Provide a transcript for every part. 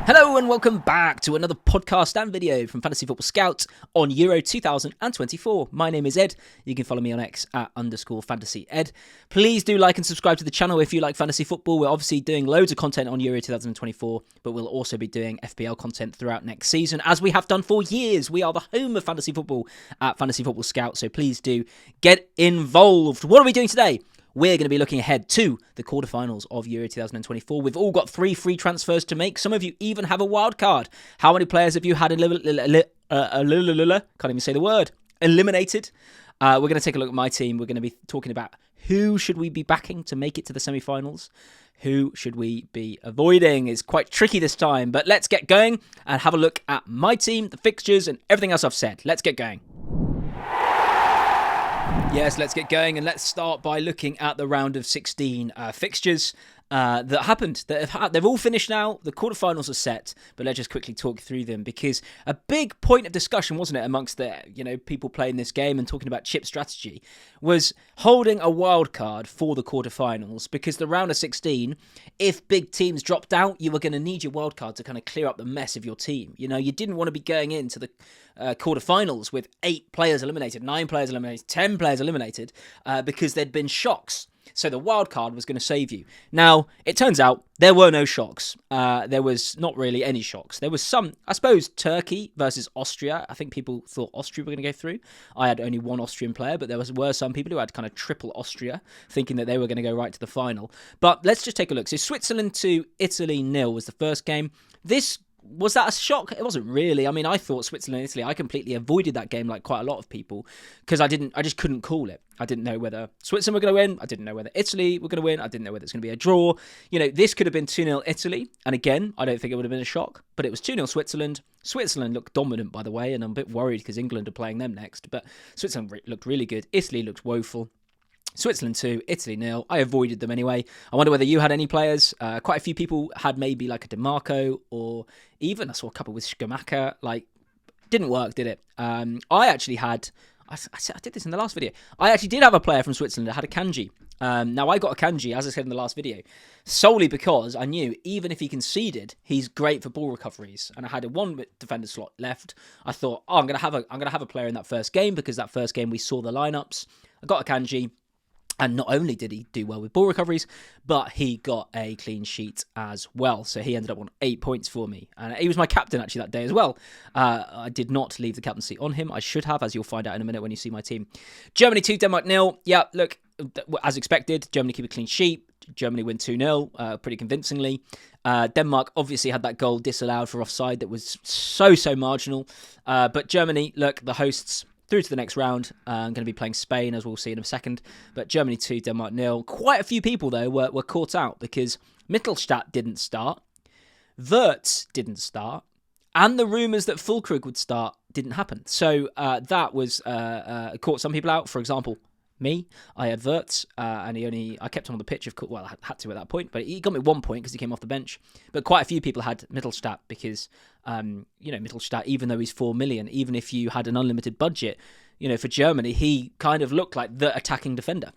Hello and welcome back to another podcast and video from Fantasy Football Scout on Euro 2024. My name is Ed. You can follow me on X at _FantasyEd. Please do like and subscribe to the channel if you like fantasy football. We're obviously doing loads of content on Euro 2024, but we'll also be doing FPL content throughout next season, as we have done for years. We are the home of fantasy football at Fantasy Football Scout, so please do get involved. What are we doing today? We're going to be looking ahead to the quarterfinals of Euro 2024. We've all got 3 free transfers to make. Some of you even have a wild card. How many players have you had can't even say the word, eliminated? We're going to take a look at my team. We're going to be talking about who should we be backing to make it to the semi-finals. Who should we be avoiding? It's quite tricky this time, but let's get going and have a look at my team, the fixtures, and everything else I've said. Let's get going. Yes, let's get going, and let's start by looking at the round of 16 fixtures that happened. They've all finished now. The quarterfinals are set, but let's just quickly talk through them, because a big point of discussion, wasn't it, amongst the people playing this game and talking about chip strategy, was holding a wild card for the quarterfinals, because the round of 16, if big teams dropped out, you were going to need your wild card to kind of clear up the mess of your team. You didn't want to be going into the quarterfinals with 8 players eliminated, 9 players eliminated, 10 players eliminated, because there'd been shocks. So the wild card was going to save you. Now, it turns out there were no shocks. There was not really any shocks. There was some, I suppose, Turkey versus Austria. I think people thought Austria were going to go through. I had only one Austrian player, but there were some people who had kind of triple Austria, thinking that they were going to go right to the final. But let's just take a look. So Switzerland 2, Italy 0 was the first game. Was that a shock? It wasn't really. I mean, I thought Switzerland and Italy, I completely avoided that game like quite a lot of people, because I just couldn't call it. I didn't know whether Switzerland were going to win. I didn't know whether Italy were going to win. I didn't know whether it's going to be a draw. This could have been 2-0 Italy. And again, I don't think it would have been a shock, but it was 2-0 Switzerland. Switzerland looked dominant, by the way, and I'm a bit worried because England are playing them next, but Switzerland looked really good. Italy looked woeful. Switzerland 2, Italy 0. I avoided them anyway. I wonder whether you had any players. Quite a few people had maybe like a DeMarco, or even I saw a couple with Skamaka. Didn't work, did it? I actually had... I did this in the last video. I actually did have a player from Switzerland that had a Kanji. Now, I got a Kanji, as I said in the last video, solely because I knew even if he conceded, he's great for ball recoveries. And I had a 1 defender slot left. I thought, I'm gonna have a player in that first game, because that first game we saw the lineups. I got a Kanji. And not only did he do well with ball recoveries, but he got a clean sheet as well. So he ended up on 8 points for me. And he was my captain actually that day as well. I did not leave the captaincy on him. I should have, as you'll find out in a minute when you see my team. Germany 2, Denmark 0. Yeah, look, as expected, Germany keep a clean sheet. Germany win 2-0 pretty convincingly. Denmark obviously had that goal disallowed for offside that was so marginal. But Germany, look, the hosts... through to the next round. I'm going to be playing Spain, as we'll see in a second. But Germany 2, Denmark 0. Quite a few people, though, were caught out, because Mittelstadt didn't start, Wirtz didn't start, and the rumours that Füllkrug would start didn't happen. So that was caught some people out. For example, me, I had Wirtz, and I kept him on the pitch. I had to at that point, but he got me 1 point because he came off the bench. But quite a few people had Mittelstadt because, Mittelstadt, even though he's 4 million, even if you had an unlimited budget, for Germany, he kind of looked like the attacking defender.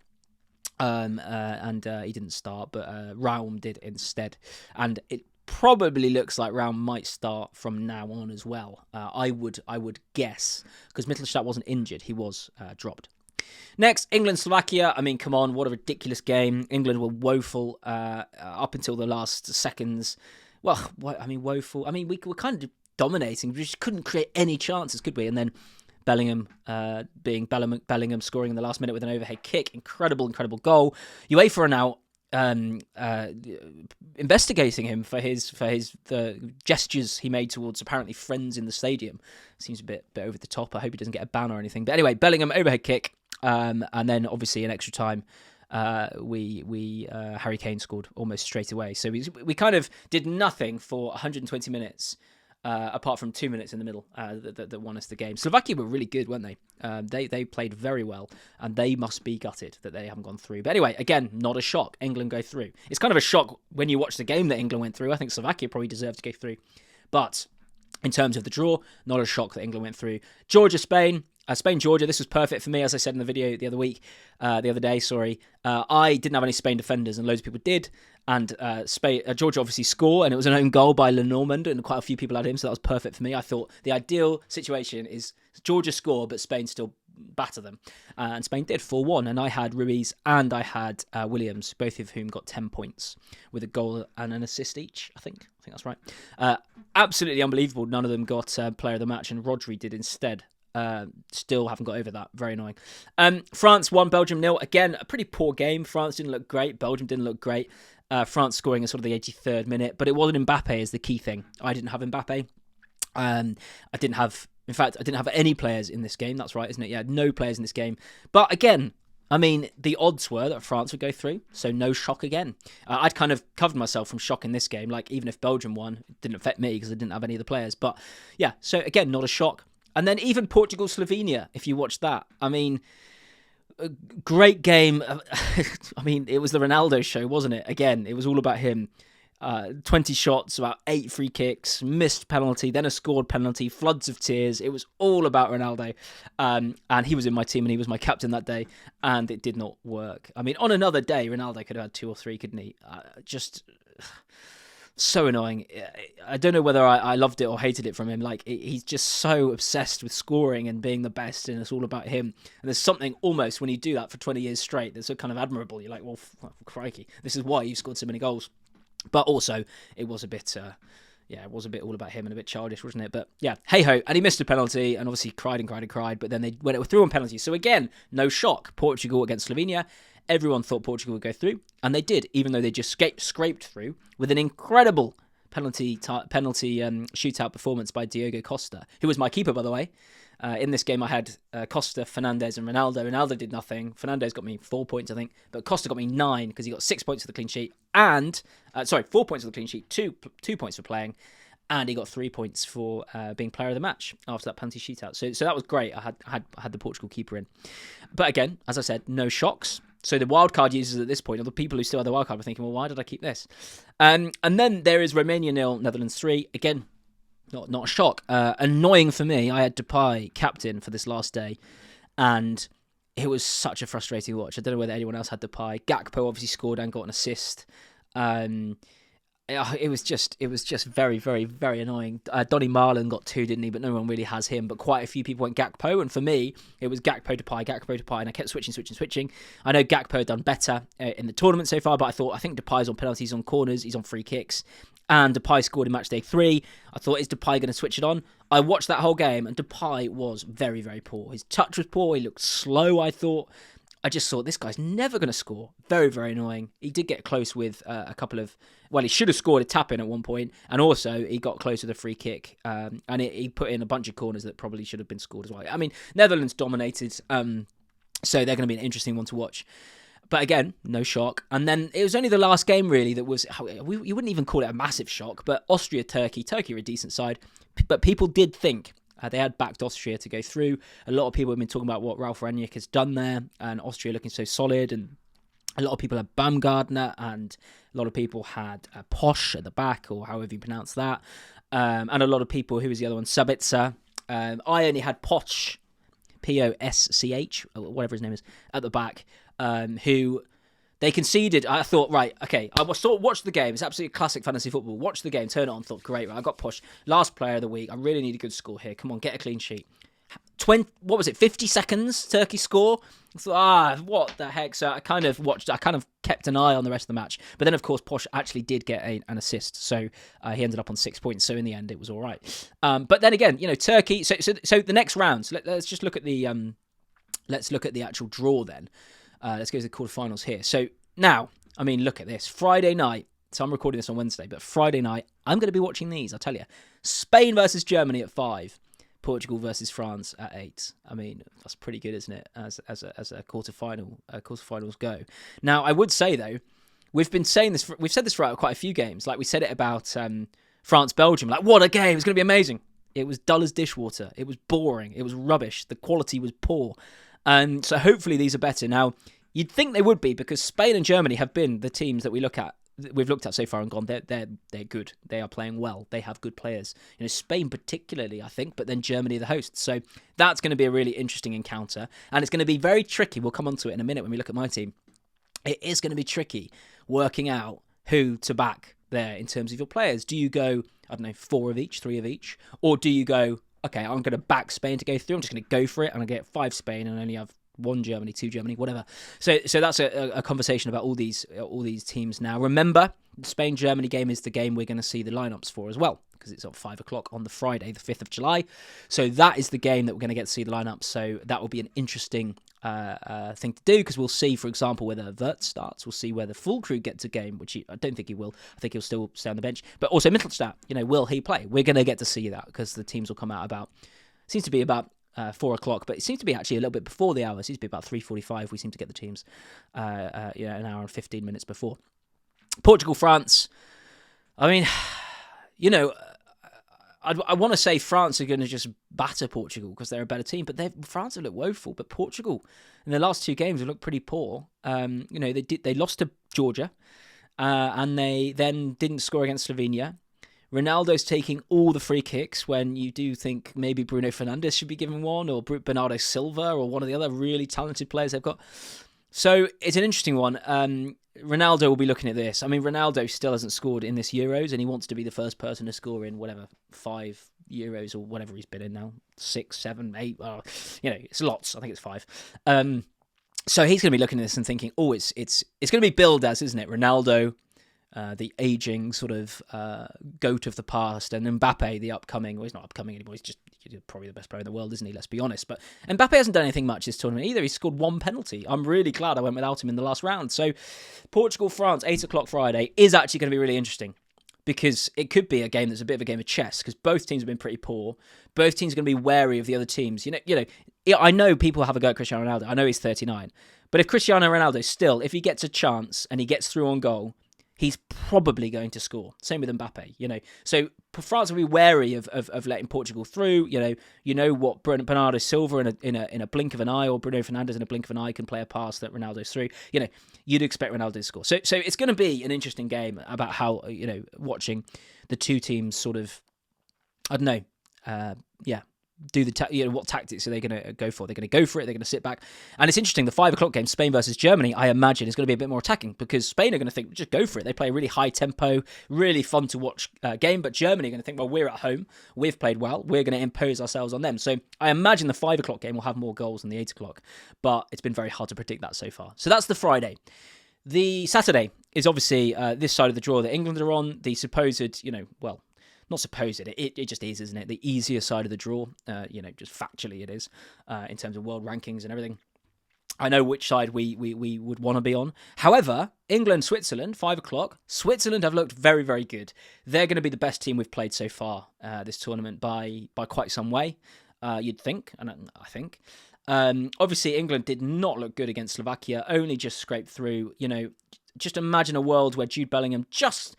And he didn't start, but Raum did instead. And it probably looks like Raum might start from now on as well. I would guess, because Mittelstadt wasn't injured, he was dropped. Next, England-Slovakia. I mean, come on, what a ridiculous game. England were woeful up until the last seconds. Well, woeful. I mean, we were kind of dominating. We just couldn't create any chances, could we? And then Bellingham Bellingham scoring in the last minute with an overhead kick. Incredible goal. UEFA are now investigating him for the gestures he made towards apparently friends in the stadium. Seems a bit over the top. I hope he doesn't get a ban or anything. But anyway, Bellingham overhead kick, and then obviously in extra time, Harry Kane scored almost straight away. So we kind of did nothing for 120 minutes. Apart from 2 minutes in the middle that won us the game. Slovakia were really good, weren't they? They played very well, and they must be gutted that they haven't gone through. But anyway, again, not a shock. England go through. It's kind of a shock when you watch the game that England went through. I think Slovakia probably deserved to go through. But in terms of the draw, not a shock that England went through. Georgia, Spain. Spain, Georgia, this was perfect for me, as I said in the video the other day, sorry. I didn't have any Spain defenders, and loads of people did. And Georgia obviously score, and it was an own goal by Lenormand, and quite a few people had him, so that was perfect for me. I thought the ideal situation is Georgia score, but Spain still batter them. And Spain did 4-1, and I had Ruiz and I had Williams, both of whom got 10 points with a goal and an assist each, I think that's right. Absolutely unbelievable. None of them got player of the match, and Rodri did instead. Still haven't got over that. Very annoying. France 1, Belgium 0. Again, a pretty poor game. France didn't look great. Belgium didn't look great. France scoring at sort of the 83rd minute, but it wasn't Mbappe is the key thing. I didn't have Mbappe. I didn't have any players in this game. That's right, isn't it? Yeah, no players in this game. But again, I mean, the odds were that France would go through, so no shock again. I'd kind of covered myself from shock in this game. Like, even if Belgium won, it didn't affect me because I didn't have any of the players. But yeah, so again, not a shock. And then even Portugal-Slovenia, if you watched that. I mean, a great game. I mean, it was the Ronaldo show, wasn't it? Again, it was all about him. 20 shots, about 8 free kicks, missed penalty, then a scored penalty, floods of tears. It was all about Ronaldo. And he was in my team and he was my captain that day. And it did not work. I mean, on another day, Ronaldo could have had 2 or 3, couldn't he? Just... so annoying. I don't know whether I loved it or hated it from him. Like, he's just so obsessed with scoring and being the best, and it's all about him. And there's something almost when you do that for 20 years straight that's so kind of admirable. You're like, well, crikey, this is why you've scored so many goals. But also, it was a bit, it was a bit all about him and a bit childish, wasn't it? But yeah, hey ho. And he missed a penalty and obviously cried and cried and cried. But then they went through on penalties. So again, no shock. Portugal against Slovenia. Everyone thought Portugal would go through, and they did, even though they just scraped through with an incredible penalty shootout performance by Diogo Costa, who was my keeper, by the way. In this game, I had Costa, Fernandes, and Ronaldo. Ronaldo did nothing. Fernandes got me 4 points, I think, but Costa got me 9 because he got 6 points for the clean sheet, and 4 points for the clean sheet, 2 points for playing, and he got 3 points for being player of the match after that penalty shootout. So that was great. I had the Portugal keeper in, but again, as I said, no shocks. So the wildcard users at this point, or the people who still had the wildcard, were thinking, well, why did I keep this? And then there is Romania 0, Netherlands 3. Again, not a shock. Annoying for me, I had Depay captain for this last day, and it was such a frustrating watch. I don't know whether anyone else had Depay. Gakpo obviously scored and got an assist. It was just very, very, very annoying. Donny Marlon got 2, didn't he? But no one really has him. But quite a few people went Gakpo, and for me, it was Gakpo Depay, and I kept switching. I know Gakpo had done better in the tournament so far, but I think Depay's on penalties, on corners, he's on free kicks, and Depay scored in matchday 3. I thought, is Depay going to switch it on? I watched that whole game, and Depay was very, very poor. His touch was poor. He looked slow, I thought. I just thought, this guy's never going to score. Very, very annoying. He did get close with a couple of... Well, he should have scored a tap-in at one point, and also he got close with a free kick, and he put in a bunch of corners that probably should have been scored as well. I mean, Netherlands dominated, so they're going to be an interesting one to watch. But again, no shock. And then it was only the last game, really, that was... You wouldn't even call it a massive shock, but Austria-Turkey. Turkey are a decent side, but people did think... they had backed Austria to go through. A lot of people have been talking about what Ralf Rangnick has done there, and Austria looking so solid. And a lot of people had Baumgartner, and a lot of people had Posch at the back, or however you pronounce that. And a lot of people, who was the other one? Sabitzer. I only had Posch, Posch, whatever his name is, at the back, who... They conceded. I thought, right, okay, I watched the game. It's absolutely classic fantasy football. Watch the game, turn it on, thought, great, right, I got Posch. Last player of the week. I really need a good score here. Come on, get a clean sheet. 50 seconds, Turkey score? I thought, what the heck? So I kind of kept an eye on the rest of the match. But then, of course, Posch actually did get an assist. So he ended up on 6 points. So in the end, it was all right. But then again, Turkey. So the next round. So let's just look at the actual draw then. Let's go to the quarterfinals here. So now, I mean, look at this. Friday night. So I'm recording this on Wednesday, but Friday night, I'm going to be watching these, I'll tell you. Spain versus Germany at 5. Portugal versus France at 8. I mean, that's pretty good, isn't it? As a quarterfinals go. Now, I would say, though, we've said this throughout quite a few games. Like, we said it about France-Belgium. Like, what a game. It's going to be amazing. It was dull as dishwater. It was boring. It was rubbish. The quality was poor. So hopefully these are better. Now, you'd think they would be, because Spain and Germany have been the teams that we look at we've looked at so far and gone, they're good. They are playing well. They have good players. Spain particularly, I think, but then Germany are the hosts. So that's going to be a really interesting encounter, and it's going to be very tricky. We'll come on to it in a minute when we look at my team. It is going to be tricky working out who to back there in terms of your players. Do you go, I don't know, 4 of each, 3 of each, or do you go, okay, I'm going to back Spain to go through. I'm just going to go for it, and I get 5 Spain and only have 1 Germany, 2 Germany, whatever. So that's a conversation about all these teams now. Remember, the Spain-Germany game is the game we're going to see the lineups for as well, because it's at 5 o'clock on the Friday, the 5th of July. So that is the game that we're going to get to see the lineups. So that will be an interesting thing to do, because we'll see, for example, whether Wirtz starts. We'll see whether Full Crew gets a game, which I don't think he will. I think he'll still stay on the bench. But also Mittelstadt, will he play? We're going to get to see that, because the teams will come out seems to be about 4 o'clock, but it seems to be actually a little bit before the hour. It seems to be about 3:45. We seem to get the teams, an hour and 15 minutes before. Portugal, France. I mean, I want to say France are going to just batter Portugal because they're a better team, but France have looked woeful. But Portugal, in the last 2 games, have looked pretty poor. They lost to Georgia, and they then didn't score against Slovenia. Ronaldo's taking all the free kicks when you do think maybe Bruno Fernandes should be given one, or Bernardo Silva, or one of the other really talented players they've got. So it's an interesting one. Ronaldo will be looking at this. I mean, Ronaldo still hasn't scored in this Euros, and he wants to be the first person to score in 5 Euros or whatever he's been in now. 6, 7, 8. It's lots. I think it's 5. So he's going to be looking at this and thinking, oh, it's going to be billed as, isn't it? Ronaldo, the aging sort of goat of the past, and Mbappe, the upcoming. Well, he's not upcoming anymore. He's probably the best player in the world, isn't he? Let's be honest. But Mbappe hasn't done anything much this tournament either. He's scored 1 penalty. I'm really glad I went without him in the last round. So Portugal, France, 8 o'clock Friday is actually going to be really interesting, because it could be a game that's a bit of a game of chess, because both teams have been pretty poor. Both teams are going to be wary of the other teams. I know people have a go at Cristiano Ronaldo. I know he's 39. But if Cristiano Ronaldo still, if he gets a chance and he gets through on goal, he's probably going to score. Same with Mbappe, So France will be wary of letting Portugal through. What Bernardo Silva in a blink of an eye, or Bruno Fernandes in a blink of an eye can play a pass that Ronaldo's through. You'd expect Ronaldo to score. So it's going to be an interesting game about how, watching the two teams sort of, I don't know, do what tactics are they going to go for? They're going to go for it. They're going to sit back. And it's interesting. The 5 o'clock game, Spain versus Germany, I imagine is going to be a bit more attacking, because Spain are going to think, just go for it. They play a really high tempo, really fun to watch game. But Germany are going to think, well, we're at home. We've played well. We're going to impose ourselves on them. So I imagine the 5 o'clock game will have more goals than the 8 o'clock. But it's been very hard to predict that so far. So that's the Friday. The Saturday is obviously this side of the draw that England are on. The supposed, not supposed, it just is, isn't it? The easier side of the draw, just factually it is, in terms of world rankings and everything. I know which side we would want to be on. However, England, Switzerland, 5 o'clock. Switzerland have looked very, very good. They're going to be the best team we've played so far this tournament by quite some way, you'd think, and I think. Obviously, England did not look good against Slovakia, only just scraped through. Just imagine a world where Jude Bellingham just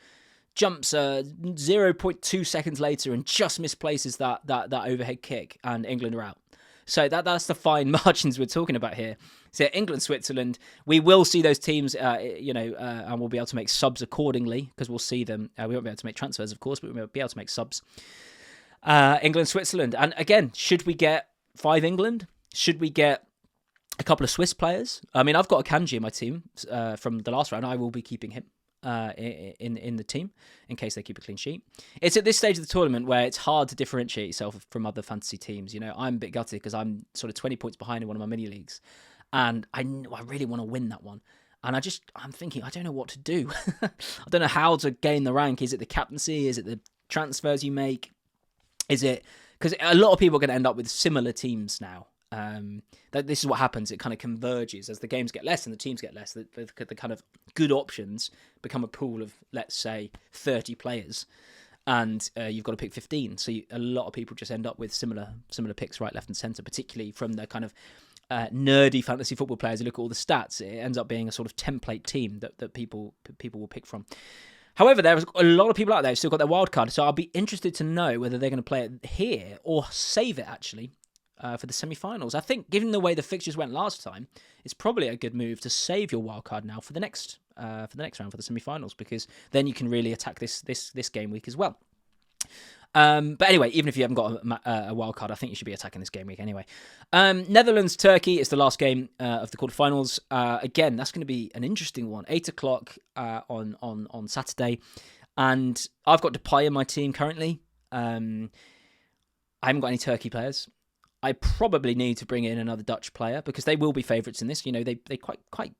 jumps 0.2 seconds later and just misplaces that overhead kick, and England are out. So that's the fine margins we're talking about here. So England, Switzerland, we will see those teams, and we'll be able to make subs accordingly, because we'll see them. We won't be able to make transfers, of course, but we'll be able to make subs. England, Switzerland. And again, should we get 5 England? Should we get a couple of Swiss players? I mean, I've got a Kanji in my team from the last round. I will be keeping him in the team in case they keep a clean sheet. It's at this stage of the tournament where it's hard to differentiate yourself from other fantasy teams. I'm a bit gutted because I'm sort of 20 points behind in one of my mini leagues, and I really want to win that one. And I'm thinking, I don't know what to do. I don't know how to gain the rank. Is it the captaincy? Is it the transfers you make? Is it because a lot of people are going to end up with similar teams now? That this is what happens. It kind of converges as the games get less and the teams get less. The kind of good options become a pool of, let's say, 30 players, and you've got to pick 15. So a lot of people just end up with similar picks right, left, and centre. Particularly from the kind of nerdy fantasy football players who look at all the stats. It ends up being a sort of template team that people will pick from. However, there's a lot of people out there who still got their wild card, so I'll be interested to know whether they're going to play it here or save it actually. For the semi-finals. I think, given the way the fixtures went last time, it's probably a good move to save your wildcard now for the next for the next round, for the semi-finals, because then you can really attack this game week as well. But anyway, even if you haven't got a wild card, I think you should be attacking this game week anyway. Netherlands Turkey is the last game of the quarterfinals. Again, that's going to be an interesting one. 8 o'clock on Saturday, and I've got Depay in my team currently. I haven't got any Turkey players. I probably need to bring in another Dutch player because they will be favourites in this. You know, they quite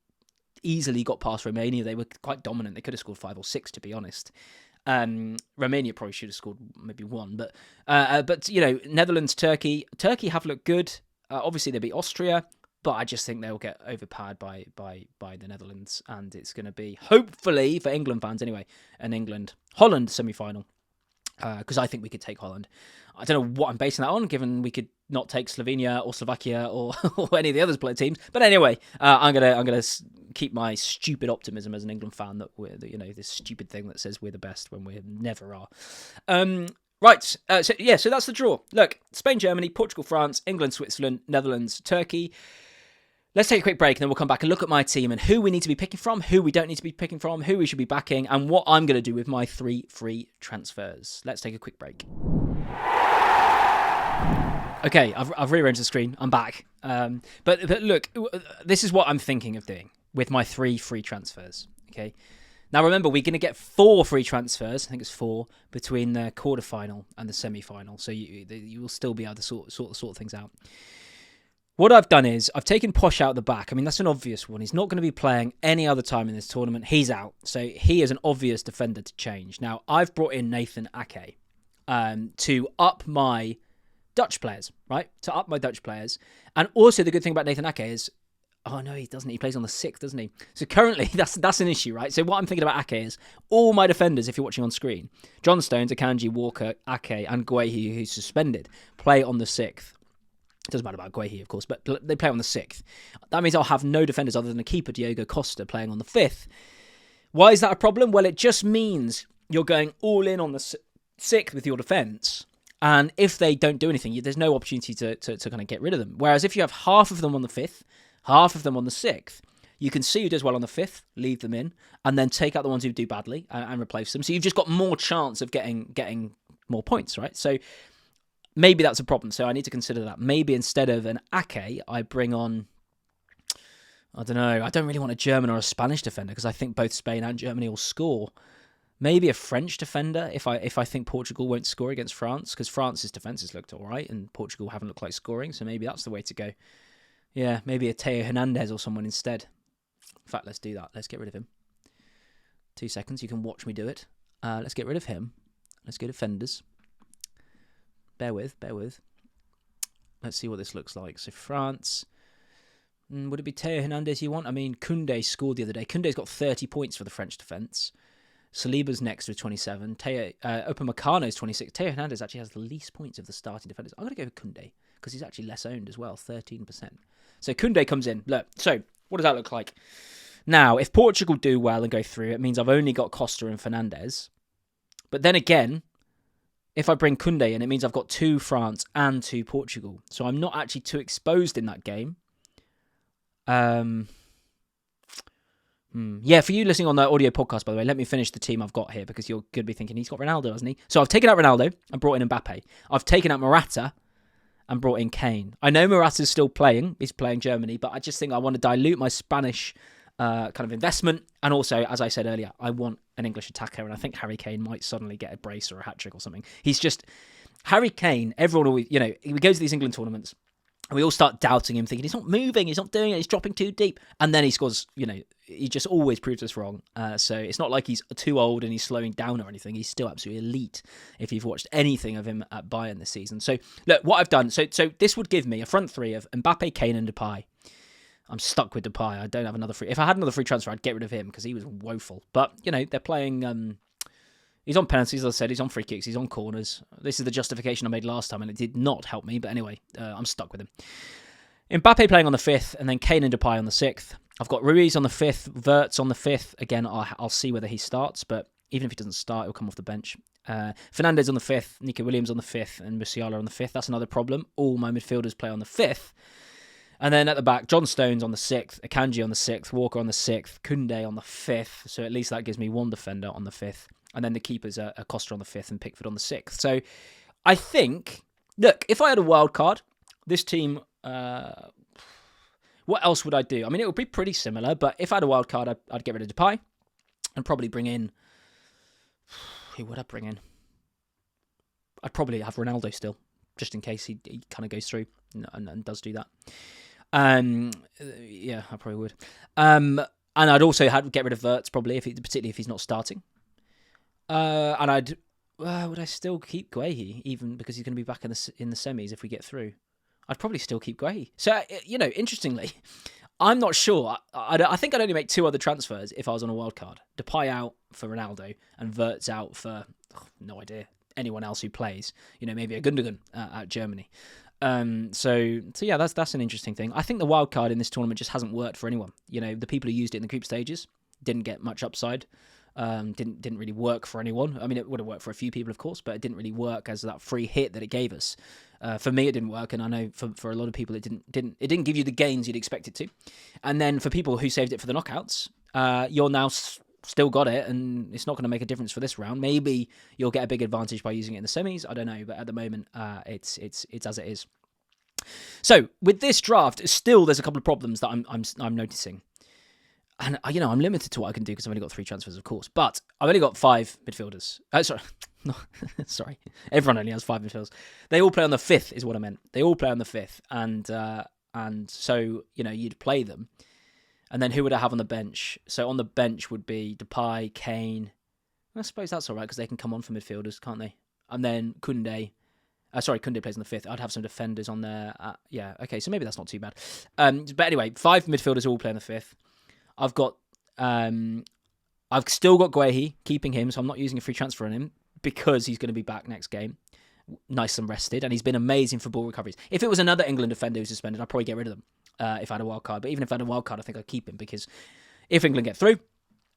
easily got past Romania. They were quite dominant. They could have scored 5 or 6, to be honest. Romania probably should have scored maybe 1, but you know, Netherlands, Turkey have looked good. Obviously they beat Austria, but I just think they'll get overpowered by the Netherlands, and it's going to be, hopefully for England fans anyway, an England-Holland semi-final. Because I think we could take Holland. I don't know what I'm basing that on, given we could not take Slovenia or Slovakia or any of the other teams. But anyway, I'm gonna keep my stupid optimism as an England fan that we're, you know, this stupid thing that says we're the best when we never are. Right. So that's the draw. Look, Spain, Germany, Portugal, France, England, Switzerland, Netherlands, Turkey. Let's take a quick break and then we'll come back and look at my team and who we need to be picking from, who we don't need to be picking from, who we should be backing, and what I'm going to do with my 3 free transfers. Let's take a quick break. Okay, I've rearranged the screen. I'm back. But look, this is what I'm thinking of doing with my 3 free transfers. Okay. Now remember, we're going to get 4 free transfers. I think it's 4 between the quarterfinal and the semi-final. So you will still be able to sort things out. What I've done is I've taken Posh out the back. I mean, that's an obvious one. He's not going to be playing any other time in this tournament. He's out. So he is an obvious defender to change. Now, I've brought in Nathan Ake to up my Dutch players, right? To up my Dutch players. And also the good thing about Nathan Ake is, oh no, he doesn't. He plays on the 6th, doesn't he? So currently, that's an issue, right? So what I'm thinking about Ake is all my defenders, if you're watching on screen, John Stones, Akanji, Walker, Ake, and Guehi, who's suspended, play on the 6th. It doesn't matter about Guehi, of course, but they play on the 6th. That means I'll have no defenders other than a keeper, Diogo Costa, playing on the 5th. Why is that a problem? Well, it just means you're going all in on the 6th with your defence. And if they don't do anything, there's no opportunity to kind of get rid of them. Whereas if you have half of them on the 5th, half of them on the 6th, you can see who does well on the 5th, leave them in, and then take out the ones who do badly and replace them. So you've just got more chance of getting more points, right? So maybe that's a problem. So I need to consider that. Maybe instead of an Ake, I bring on, I don't know, I don't really want a German or a Spanish defender because I think both Spain and Germany will score. Maybe a French defender if I think Portugal won't score against France, because France's defences looked all right and Portugal haven't looked like scoring. So maybe that's the way to go. Yeah, maybe a Teo Hernandez or someone instead. In fact, let's do that. Let's get rid of him. 2 seconds. You can watch me do it. Let's get rid of him. Let's go defenders. Bear with. Let's see what this looks like. So France. Would it be Teo Hernandez you want? I mean, Koundé scored the other day. Koundé's got 30 points for the French defence. Saliba's next with 27. Upamecano's 26. Teo Hernandez actually has the least points of the starting defenders. I'm going to go with Koundé because he's actually less owned as well, 13%. So Koundé comes in. Look, so what does that look like? Now, if Portugal do well and go through, it means I've only got Costa and Fernandes. But then again, if I bring Koundé in, it means I've got 2 France and 2 Portugal. So I'm not actually too exposed in that game. Yeah, for you listening on the audio podcast, by the way, let me finish the team I've got here because you're going to be thinking he's got Ronaldo, hasn't he? So I've taken out Ronaldo and brought in Mbappe. I've taken out Morata and brought in Kane. I know Morata's still playing. He's playing Germany, but I just think I want to dilute my Spanish kind of investment. And also, as I said earlier, I want an English attacker, and I think Harry Kane might suddenly get a brace or a hat-trick or something. He's just... Harry Kane, everyone always... You know, we go to these England tournaments, and we all start doubting him, thinking he's not moving, he's not doing it, he's dropping too deep. And then he scores, you know, he just always proves us wrong. So it's not like he's too old and he's slowing down or anything. He's still absolutely elite if you've watched anything of him at Bayern this season. So look, what I've done, so this would give me a front 3 of Mbappe, Kane and Depay. I'm stuck with Depay. I don't have another free. If I had another free transfer, I'd get rid of him because he was woeful. But, you know, they're playing... He's on penalties, as I said. He's on free kicks. He's on corners. This is the justification I made last time, and it did not help me. But anyway, I'm stuck with him. Mbappe playing on the 5th, and then Kane and Depay on the 6th. I've got Ruiz on the 5th, Wirtz on the 5th. Again, I'll see whether he starts, but even if he doesn't start, he'll come off the bench. Fernandes on the 5th, Nico Williams on the 5th, and Musiala on the 5th. That's another problem. All my midfielders play on the 5th. And then at the back, John Stones on the 6th, Akanji on the 6th, Walker on the 6th, Koundé on the 5th. So at least that gives me one defender on the 5th. And then the keepers are Costa on the 5th and Pickford on the 6th. So I think, look, if I had a wild card, this team, what else would I do? I mean, it would be pretty similar, but if I had a wild card, I'd get rid of Depay and probably bring in... Who would I bring in? I'd probably have Ronaldo still, just in case he kind of goes through and does do that. Yeah, I probably would. And I'd also get rid of Wirtz probably, particularly if he's not starting. And would I still keep Guehi, even because he's going to be back in the semis if we get through? I'd probably still keep Guehi. So, interestingly, I'm not sure. I think I'd only make 2 other transfers if I was on a wild card. Depay out for Ronaldo and Wirtz out for, no idea, anyone else who plays. Maybe a Gundogan at Germany. So yeah, that's an interesting thing. I think the wild card in this tournament just hasn't worked for anyone. The people who used it in the group stages didn't get much upside. Didn't really work for anyone. I mean, it would have worked for a few people, of course, but it didn't really work as that free hit that it gave us. For me, it didn't work, and I know for a lot of people, it didn't give you the gains you'd expect it to. And then for people who saved it for the knockouts, you're now still got it, and it's not going to make a difference for this round. Maybe you'll get a big advantage by using it in the semis. I don't know, but at the moment, it's as it is. So with this draft, still there's a couple of problems that I'm noticing. And, I'm limited to what I can do because I've only got 3 transfers, of course. But I've only got 5 midfielders. Sorry. Everyone only has 5 midfielders. They all play on the 5th is what I meant. They all play on the 5th. And so, you'd play them. And then who would I have on the bench? So on the bench would be Depay, Kane. I suppose that's all right because they can come on for midfielders, can't they? And then Koundé. Koundé plays on the 5th. I'd have some defenders on there. Yeah, okay, so maybe that's not too bad. But anyway, 5 midfielders all play on the 5th. I've still got Guehi, keeping him, so I'm not using a free transfer on him because he's going to be back next game, nice and rested, and he's been amazing for ball recoveries. If it was another England defender who's suspended, I'd probably get rid of them if I had a wild card. But even if I had a wild card, I think I'd keep him because if England get through,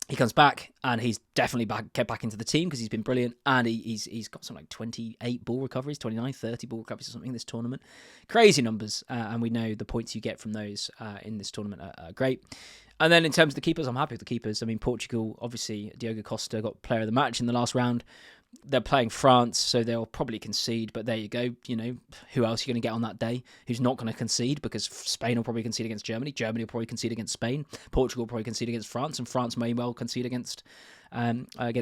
he comes back and he's definitely get back into the team because he's been brilliant, and he's got something like 28 ball recoveries, 29, 30 ball recoveries or something in this tournament. Crazy numbers, and we know the points you get from those in this tournament are great. And then in terms of the keepers, I'm happy with the keepers. I mean, Portugal, obviously, Diogo Costa got player of the match in the last round. They're playing France, so they'll probably concede. But there you go. Who else are you going to get on that day who's not going to concede? Because Spain will probably concede against Germany. Germany will probably concede against Spain. Portugal will probably concede against France. And France may well concede against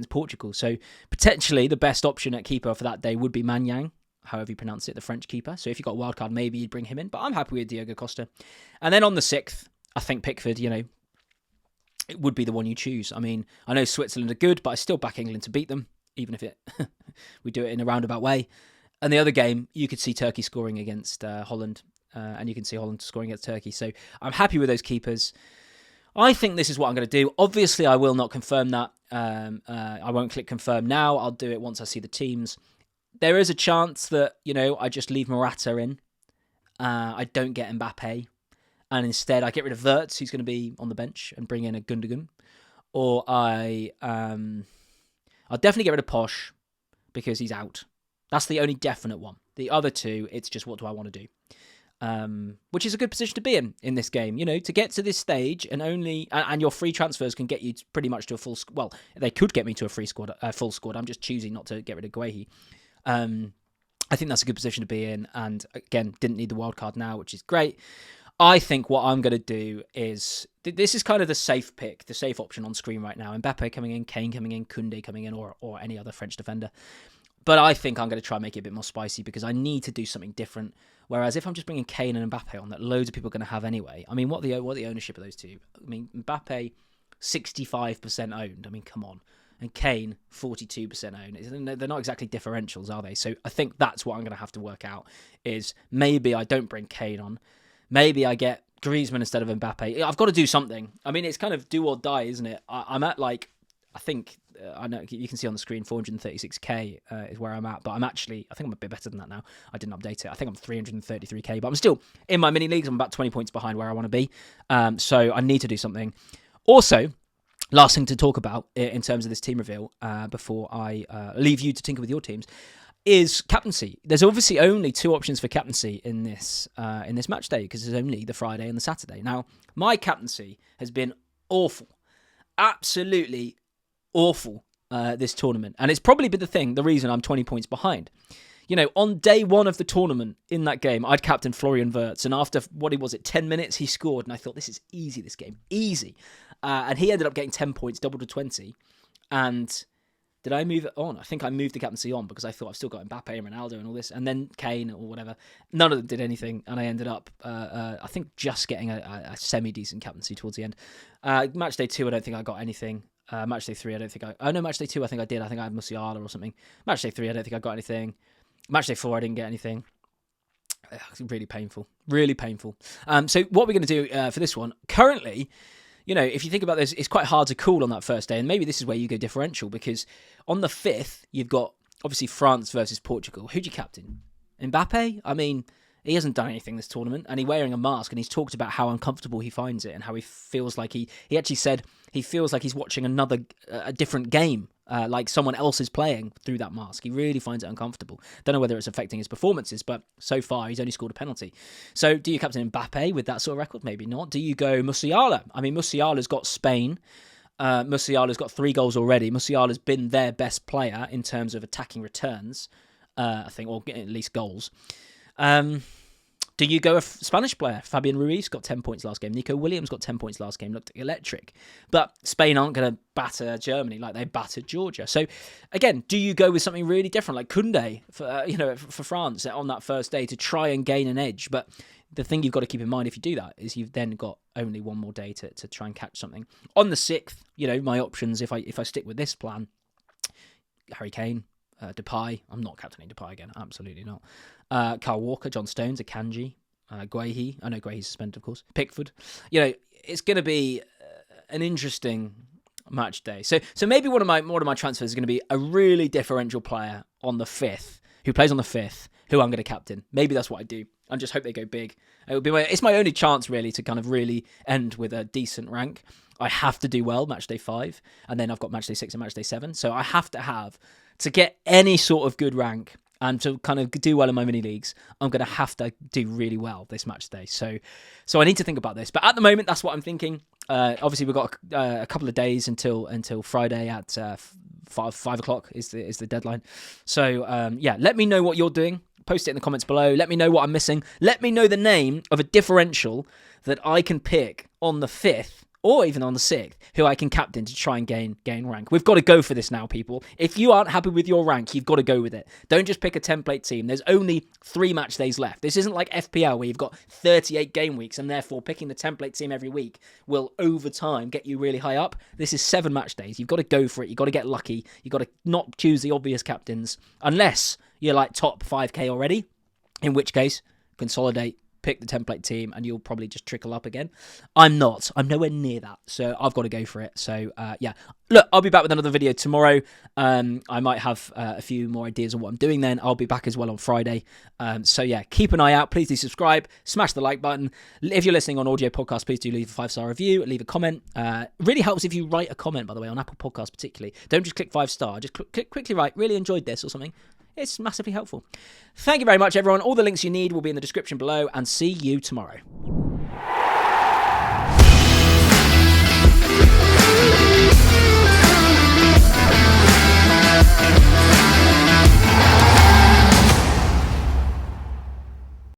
Portugal. So potentially the best option at keeper for that day would be Maignan, however you pronounce it, the French keeper. So if you've got a wild card, maybe you'd bring him in. But I'm happy with Diogo Costa. And then on the 6th, I think Pickford, it would be the one you choose. I mean, I know Switzerland are good, but I still back England to beat them, even if we do it in a roundabout way. And the other game, you could see Turkey scoring against Holland, and you can see Holland scoring against Turkey. So I'm happy with those keepers. I think this is what I'm going to do. Obviously, I will not confirm that. I won't click confirm now. I'll do it once I see the teams. There is a chance that, I just leave Morata in. I don't get Mbappe. And instead, I get rid of Wirtz, who's going to be on the bench, and bring in a Gundogan. Or I'll definitely get rid of Posh because he's out. That's the only definite one. The other 2, it's just what do I want to do? Which is a good position to be in this game. To get to this stage and your free transfers can get you pretty much to a full squad. Well, they could get me to a full squad. I'm just choosing not to get rid of Guehi. I think that's a good position to be in. And again, didn't need the wild card now, which is great. I think what I'm going to do is, this is kind of the safe pick, the safe option on screen right now. Mbappe coming in, Kane coming in, Koundé coming in, or any other French defender. But I think I'm going to try and make it a bit more spicy because I need to do something different. Whereas if I'm just bringing Kane and Mbappe on, that loads of people are going to have anyway. I mean, what the ownership of those two? I mean, Mbappe, 65% owned. I mean, come on. And Kane, 42% owned. They're not exactly differentials, are they? So I think that's what I'm going to have to work out is maybe I don't bring Kane on. Maybe I get Griezmann instead of Mbappe. I've got to do something. I mean, it's kind of do or die, isn't it? I'm at I know you can see on the screen 436k is where I'm at, but I think I'm a bit better than that now. I didn't update it. I think I'm 333k, but I'm still in my mini leagues. I'm about 20 points behind where I want to be. So I need to do something. Also, last thing to talk about in terms of this team reveal before I leave you to tinker with your teams. is captaincy. There's obviously only 2 options for captaincy in this match day, because there's only the Friday and the Saturday. Now, my captaincy has been awful, absolutely awful this tournament, and it's probably been the reason I'm 20 points behind. You know, on day 1 of the tournament in that game, I'd captained Florian Wirtz, and after 10 minutes, he scored, and I thought, this is easy, this game, easy. And he ended up getting 10 points, double to 20, and did I move it on? I think I moved the captaincy on because I thought I've still got Mbappe and Ronaldo and all this, and then Kane or whatever. None of them did anything, and I ended up, I think, just getting a semi-decent captaincy towards the end. Match day 2, I don't think I got anything. Match day 3, I don't think I... Oh, no, match day 2, I think I did. I think I had Musiala or something. Match day 3, I don't think I got anything. Match day 4, I didn't get anything. It's really painful. Really painful. So what we're going to do for this one, currently... You know, if you think about this, it's quite hard to call on that first day, and maybe this is where you go differential, because on the 5th, you've got, obviously, France versus Portugal. Who'd you captain? Mbappe? I mean, he hasn't done anything this tournament, and he's wearing a mask, and he's talked about how uncomfortable he finds it, and how he feels like he actually said he feels like he's watching a different game, like someone else is playing through that mask. He really finds it uncomfortable. Don't know whether it's affecting his performances, but so far he's only scored a penalty. So do you captain Mbappe with that sort of record? Maybe not. Do you go Musiala? I mean, Musiala's got Spain. Musiala's got 3 goals already. Musiala's been their best player in terms of attacking returns, I think, or at least goals. Do you go a Spanish player? Fabian Ruiz got 10 points last game. Nico Williams got 10 points last game. Looked electric. But Spain aren't going to batter Germany like they battered Georgia. So, again, do you go with something really different like Koundé for France on that first day to try and gain an edge? But the thing you've got to keep in mind if you do that is you've then got only one more day to try and catch something. On the 6th, my options, if I stick with this plan, Harry Kane, Depay. I'm not captaining Depay again. Absolutely not. Kyle Walker, John Stones, Akanji, Guehi. I know Guehi's suspended, of course. Pickford. It's going to be an interesting match day. So maybe one of my transfers is going to be a really differential player on the 5th, who plays on the 5th, who I'm going to captain. Maybe that's what I do. I just hope they go big. It's my only chance, really, to kind of really end with a decent rank. I have to do well match day 5, and then I've got match day 6 and match day 7. So I have to get any sort of good rank and to kind of do well in my mini leagues, I'm going to have to do really well this match day. So I need to think about this. But at the moment, that's what I'm thinking. Obviously, we've got a couple of days until Friday at 5 o'clock is the deadline. So let me know what you're doing. Post it in the comments below. Let me know what I'm missing. Let me know the name of a differential that I can pick on the 5th or even on the 6th, who I can captain to try and gain rank. We've got to go for this now, people. If you aren't happy with your rank, you've got to go with it. Don't just pick a template team. There's only 3 match days left. This isn't like FPL where you've got 38 game weeks and therefore picking the template team every week will, over time, get you really high up. This is 7 match days. You've got to go for it. You've got to get lucky. You've got to not choose the obvious captains unless you're like top 5k already, in which case, consolidate, pick the template team, and you'll probably just trickle up again. I'm not. I'm nowhere near that, so I've got to go for it. So, Look, I'll be back with another video tomorrow. I might have a few more ideas on what I'm doing then. I'll be back as well on Friday. Keep an eye out. Please do subscribe. Smash the like button. If you're listening on audio podcast, please do leave a 5-star review. Leave a comment. It really helps if you write a comment, by the way, on Apple Podcasts particularly. Don't just click 5-star. Just quickly write, really enjoyed this or something. It's massively helpful. Thank you very much, everyone. All the links you need will be in the description below, and see you tomorrow.